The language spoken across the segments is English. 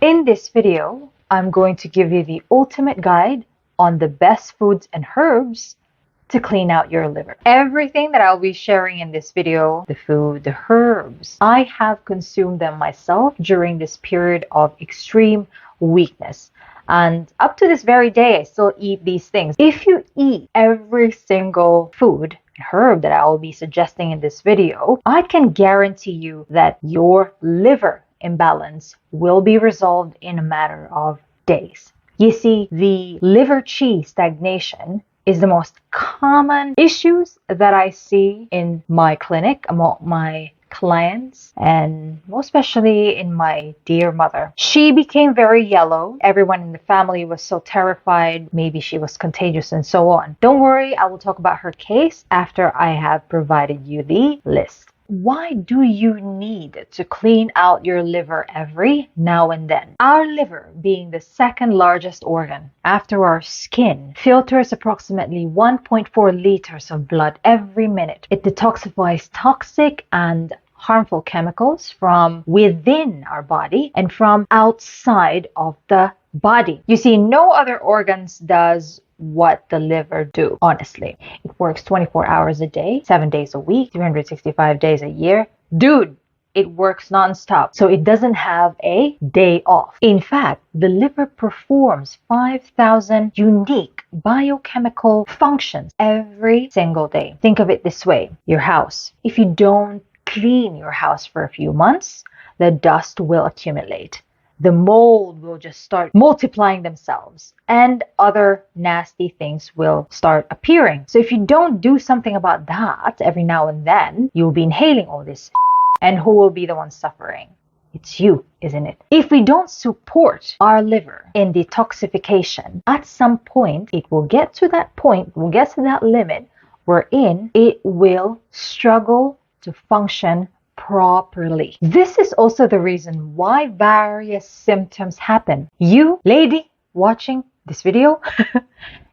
In this video, I'm going to give you the ultimate guide on the best foods and herbs to clean out your liver. Everything that I'll be sharing in this video, the food, the herbs, I have consumed them myself during this period of extreme weakness. And up to this very day, I still eat these things. If you eat every single food and herb that I will be suggesting in this video, I can guarantee you that your liver imbalance will be resolved in a matter of days. You see, the liver Qi stagnation is the most common issues that I see in my clinic among my clients, and most especially in my dear mother. She became very yellow. Everyone in the family was so terrified. Maybe she was contagious and so on. Don't worry, I will talk about her case after I have provided you the list. Why do you need to clean out your liver every now and then? Our liver, being the second largest organ after our skin, filters approximately 1.4 liters of blood every minute. It detoxifies toxic and harmful chemicals from within our body and from outside of the body. You see, no other organs does what the liver do, honestly. It works 24 hours a day, 7 days a week, 365 days a year. Dude, it works nonstop. So it doesn't have a day off. In fact, the liver performs 5,000 unique biochemical functions every single day. Think of it this way. Your house. If you don't clean your house for a few months, the dust will accumulate. The mold will just start multiplying themselves and other nasty things will start appearing. So if you don't do something about that every now and then, you'll be inhaling all this. And who will be the one suffering? It's you, isn't it? If we don't support our liver in detoxification, at some point, it will get to that point, will get to that limit wherein it will struggle to function properly. This is also the reason why various symptoms happen. You, lady, watching this video,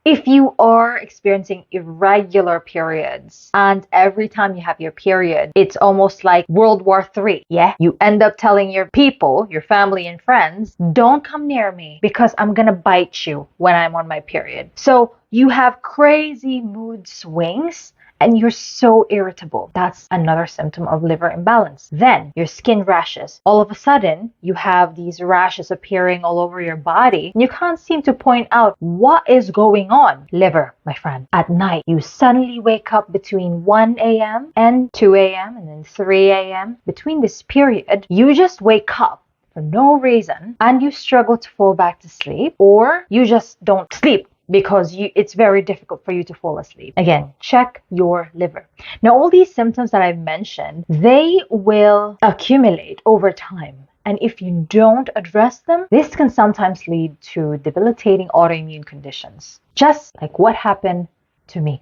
if you are experiencing irregular periods and every time you have your period, it's almost like World War III. Yeah, you end up telling your people, your family and friends, don't come near me because I'm gonna bite you when I'm on my period. So you have crazy mood swings and you're so irritable. That's another symptom of liver imbalance. Then your skin rashes. All of a sudden, you have these rashes appearing all over your body and you can't seem to point out what is going on. Liver, my friend. At night, you suddenly wake up between 1 a.m. and 2 a.m. and then 3 a.m. Between this period, you just wake up for no reason and you struggle to fall back to sleep, or you just don't sleep because it's very difficult for you to fall asleep. Again, check your liver. Now, all these symptoms that I've mentioned, they will accumulate over time. And if you don't address them, this can sometimes lead to debilitating autoimmune conditions, just like what happened to me,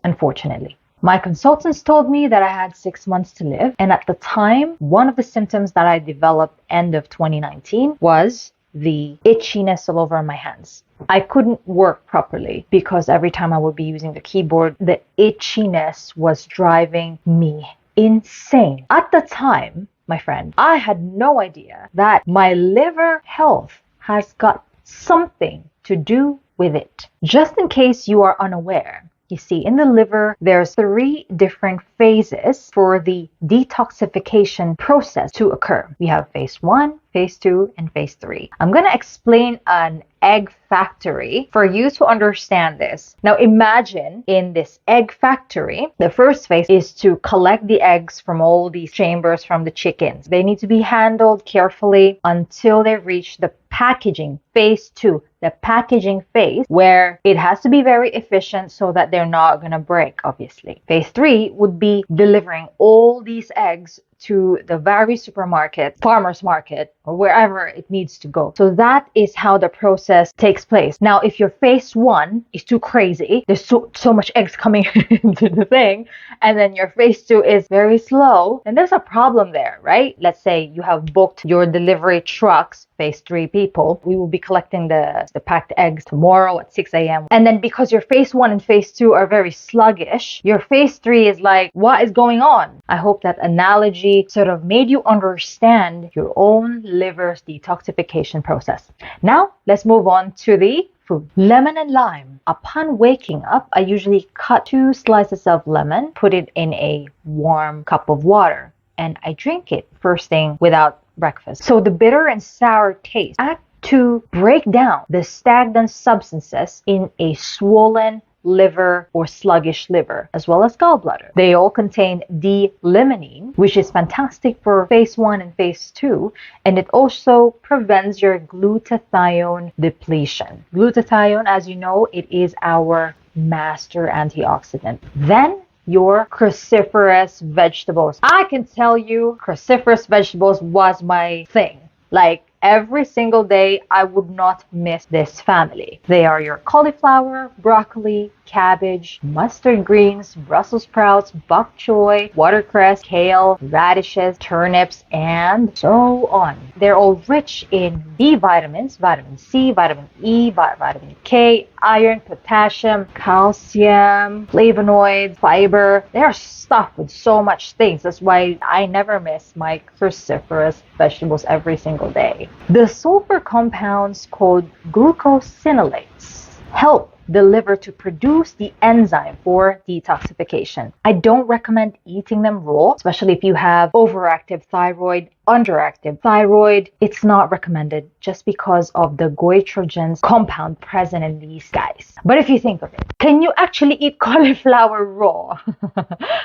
unfortunately. My consultants told me that I had 6 months to live. And at the time, one of the symptoms that I developed end of 2019 was the itchiness all over my hands. I couldn't work properly because every time I would be using the keyboard, the itchiness was driving me insane. At the time, my friend, I had no idea that my liver health has got something to do with it. Just in case you are unaware, you see, in the liver, there's 3 different phases for the detoxification process to occur. We have phase 1, phase 2, and phase 3. I'm going to explain an egg factory for you to understand this. Now imagine in this egg factory, the first phase is to collect the eggs from all these chambers from the chickens. They need to be handled carefully until they reach the packaging phase 2, the packaging phase, where it has to be very efficient so that they're not going to break, obviously. Phase 3 would be delivering all these eggs to the various supermarket, farmer's market, or wherever it needs to go. So that is how the process takes place. Now, if your phase 1 is too crazy, there's so much eggs coming into the thing, and then your phase 2 is very slow, then there's a problem there, right? Let's say you have booked your delivery trucks, phase 3 people. We will be collecting the packed eggs tomorrow at 6 a.m. And then because your phase 1 and phase 2 are very sluggish, your phase 3 is like, what is going on? I hope that analogy psychology sort of made you understand your own liver's detoxification process. Now, let's move on to the food. Lemon and lime. Upon waking up, I usually cut 2 slices of lemon, put it in a warm cup of water, and I drink it first thing without breakfast. So the bitter and sour taste act to break down the stagnant substances in a swollen liver or sluggish liver, as well as gallbladder. They all contain D-limonene, which is fantastic for phase 1 and phase 2, and it also prevents your glutathione depletion. Glutathione, as you know, it is our master antioxidant. Then your cruciferous vegetables. I can tell you, cruciferous vegetables was my thing. Like, every single day, I would not miss this family. They are your cauliflower, broccoli, cabbage, mustard greens, Brussels sprouts, bok choy, watercress, kale, radishes, turnips, and so on. They're all rich in B vitamins, vitamin C, vitamin E, vitamin K, iron, potassium, calcium, flavonoids, fiber. They're stuffed with so much things. That's why I never miss my cruciferous vegetables every single day. The sulfur compounds called glucosinolates help the liver to produce the enzyme for detoxification. I don't recommend eating them raw, especially if you have overactive thyroid, underactive thyroid. It's not recommended just because of the goitrogens compound present in these guys. But if you think of it, can you actually eat cauliflower raw?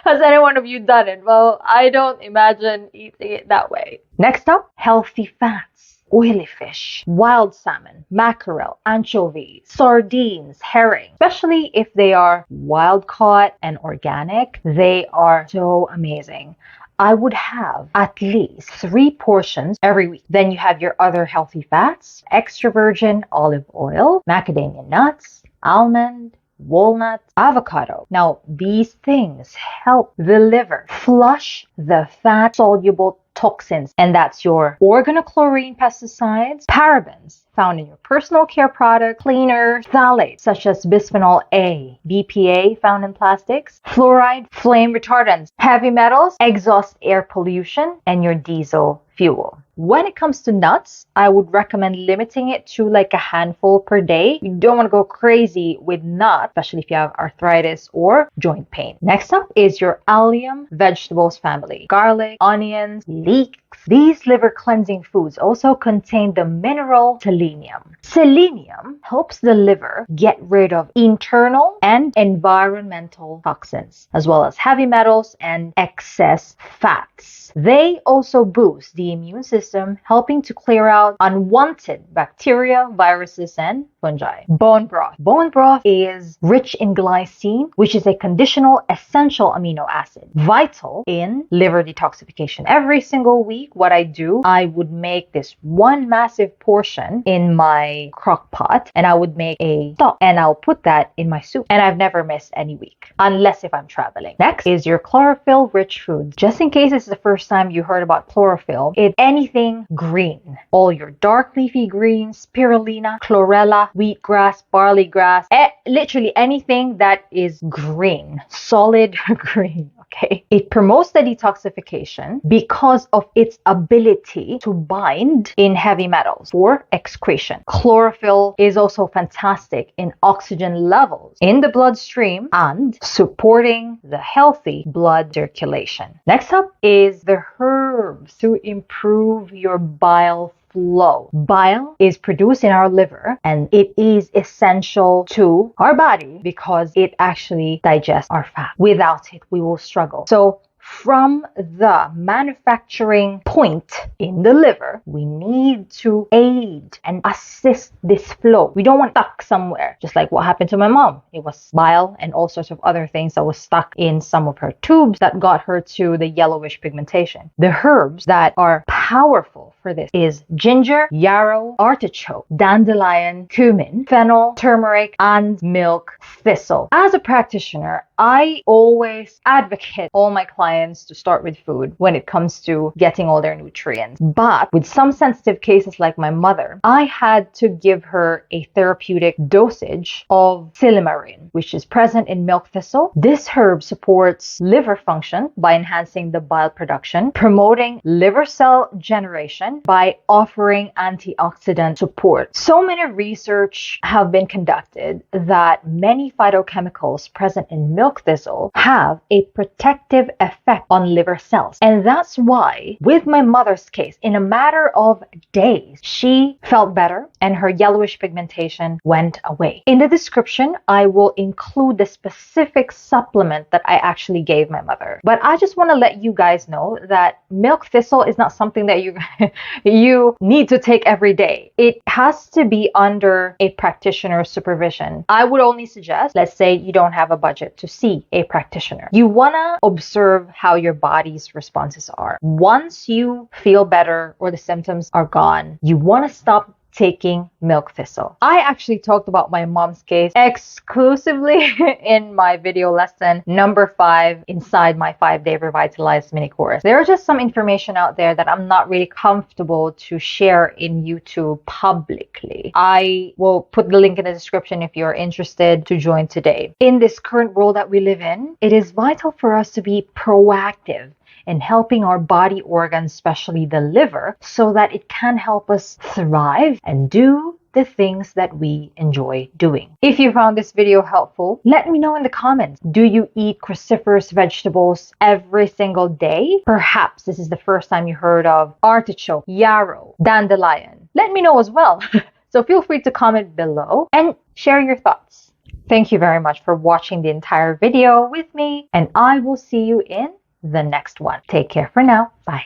Has any one of you done it? Well, I don't imagine eating it that way. Next up, healthy fats. Oily fish, wild salmon, mackerel, anchovies, sardines, herring, especially if they are wild caught and organic, they are so amazing. I would have at least 3 portions every week. Then you have your other healthy fats, extra virgin olive oil, macadamia nuts, almond, walnuts, avocado. Now, these things help the liver flush the fat-soluble toxins, and that's your organochlorine pesticides, parabens found in your personal care product, cleaners, phthalates such as bisphenol A, BPA found in plastics, fluoride, flame retardants, heavy metals, exhaust air pollution, and your diesel fuel. When it comes to nuts, I would recommend limiting it to like a handful per day. You don't want to go crazy with nuts, especially if you have arthritis or joint pain. Next up is your Allium vegetables family. Garlic, onions, leeks. These liver cleansing foods also contain the mineral selenium. Selenium helps the liver get rid of internal and environmental toxins, as well as heavy metals and excess fats. They also boost the immune system, helping to clear out unwanted bacteria, viruses, and fungi. Bone broth. Bone broth is rich in glycine, which is a conditional essential amino acid, vital in liver detoxification. Every single week, what I do, I would make this one massive portion in my crock pot, and I would make a stock, and I'll put that in my soup. And I've never missed any week, unless if I'm traveling. Next is your chlorophyll-rich foods. Just in case it's the first time you heard about chlorophyll, it's anything green. All your dark leafy greens, spirulina, chlorella, wheatgrass, barley grass, literally anything that is green, solid green. Okay. It promotes the detoxification because of its ability to bind in heavy metals for excretion. Chlorophyll is also fantastic in oxygen levels in the bloodstream and supporting the healthy blood circulation. Next up is the herbs to improve your bile flow. Bile is produced in our liver, and it is essential to our body because it actually digests our fat. Without it, we will struggle. So from the manufacturing point in the liver, we need to aid and assist this flow. We don't want it stuck somewhere, just like what happened to my mom. It was bile and all sorts of other things that was stuck in some of her tubes that got her to the yellowish pigmentation. The herbs that are powerful for this is ginger, yarrow, artichoke, dandelion, cumin, fennel, turmeric, and milk thistle. As a practitioner, I always advocate all my clients to start with food when it comes to getting all their nutrients. But with some sensitive cases like my mother, I had to give her a therapeutic dosage of silymarin, which is present in milk thistle. This herb supports liver function by enhancing the bile production, promoting liver cell generation by offering antioxidant support. So many research have been conducted that many phytochemicals present in milk thistle have a protective effect on liver cells. And that's why, with my mother's case, in a matter of days, she felt better and her yellowish pigmentation went away. In the description, I will include the specific supplement that I actually gave my mother. But I just want to let you guys know that milk thistle is not something that you need to take every day. It has to be under a practitioner's supervision. I would only suggest, let's say you don't have a budget to see a practitioner. You want to observe how your body's responses are. Once you feel better or the symptoms are gone, you want to stop taking milk thistle. I actually talked about my mom's case exclusively in my video lesson number 5 inside my 5-day revitalized mini course. There are just some information out there that I'm not really comfortable to share in YouTube publicly. I will put the link in the description if you're interested to join today. In this current world that we live in, it is vital for us to be proactive in helping our body organs, especially the liver, so that it can help us thrive and do the things that we enjoy doing. If you found this video helpful, let me know in the comments. Do you eat cruciferous vegetables every single day? Perhaps this is the first time you heard of artichoke, yarrow, dandelion. Let me know as well. So feel free to comment below and share your thoughts. Thank you very much for watching the entire video with me, and I will see you in the next one. Take care for now. Bye.